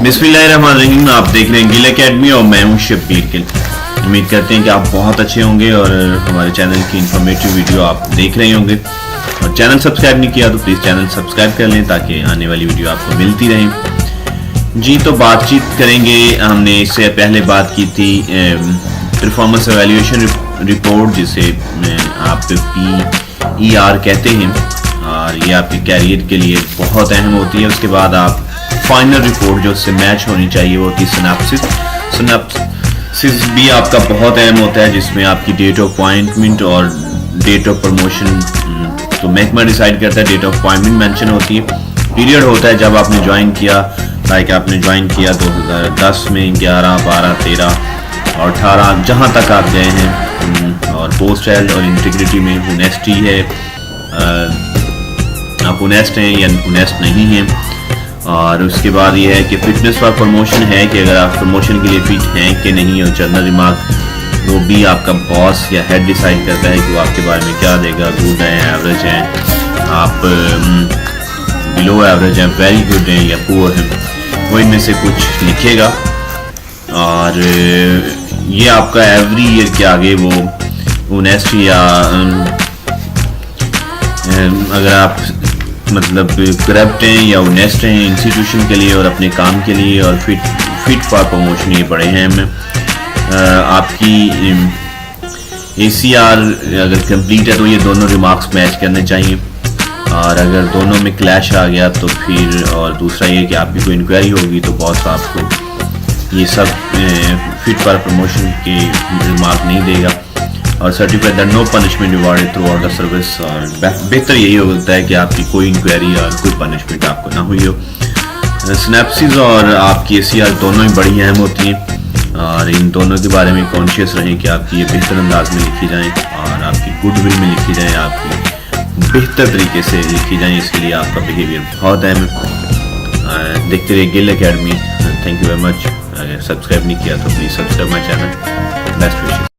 बिस्मिल्लाहिर्रहमानिर्रहीम। आप देख रहे हैं गिल एकेडमी और मैं हूं शब्बीर गिल। उम्मीद करते हैं कि आप बहुत अच्छे होंगे और हमारे चैनल की इंफॉर्मेटिव वीडियो आप देख रहे होंगे। और चैनल सब्सक्राइब नहीं किया तो प्लीज़ चैनल सब्सक्राइब कर लें ताकि आने वाली वीडियो आपको मिलती रहे। जी, तो बातचीत करेंगे। हमने इससे पहले बात की थी परफॉर्मेंस एवेल्यूएशन रिपोर्ट, जिसे आप PER कहते हैं, और ये आपके कैरियर के लिए बहुत अहम होती है। उसके बाद आप फाइनल रिपोर्ट जो उससे मैच होनी चाहिए वो होती है सिनेप्सिस। सिनेप्सिस भी आपका बहुत अहम होता है, जिसमें आपकी डेट ऑफ अपॉइंटमेंट और डेट ऑफ प्रमोशन तो महकमा डिसाइड करता है। डेट ऑफ अपॉइंटमेंट मेंशन होती है, पीरियड होता है जब आपने ज्वाइन किया, लाइक आपने ज्वाइन किया 2010 में, 11, 12, 13 और 18 जहाँ तक आप गए हैं। और पोस्ट हेल्थ और इंटीग्रिटी में ऑनेस्टी है, आप ऑनेस्ट हैं या ऑनेस्ट नहीं हैं। और उसके बाद ये है कि फिटनेस फॉर प्रमोशन है कि अगर आप प्रमोशन के लिए फिट हैं कि नहीं। और जनरल रिमार्क वो भी आपका बॉस या हेड डिसाइड करता है कि वो आपके बारे में क्या देगा। गुड है, एवरेज है, आप बिलो एवरेज हैं, वेरी गुड हैं या पुअर हैं, वो इनमें से कुछ लिखेगा। और ये आपका एवरी ईयर के आगे वो ऑनेस्ट या अगर आप मतलब करप्ट हैं या ऑनेस्ट हैं इंस्टीट्यूशन के लिए और अपने काम के लिए, और फिट फॉर प्रमोशन ये पढ़े हैं हमें। आपकी ACR अगर कंप्लीट है तो ये दोनों रिमार्क्स मैच करने चाहिए। और अगर दोनों में क्लैश आ गया तो फिर, और दूसरा ये कि आपकी कोई इंक्वायरी होगी तो बॉस आपको ये सब फिट फॉर प्रमोशन के रिमार्क नहीं देगा। और certified that no punishment rewarded throughout the service. और बेहतर यही होता है कि आपकी कोई इंक्वायरी और कोई पनिशमेंट आपको ना हुई हो। सिनेप्सिस और आपकी ACR दोनों ही बड़ी अहम होती हैं, और इन दोनों के बारे में कॉन्शियस रहें कि आपकी ये बेहतर अंदाज में लिखी जाएँ और आपकी गुडविल में लिखी जाए, आपकी बेहतर तरीके से लिखी जाए। इसके लिए आपका बिहेवियर बहुत अहम है। देखते रहिए Gill academy. Thank you very much. अगर सब्सक्राइब नहीं किया तो please subscribe my channel. Best wishes.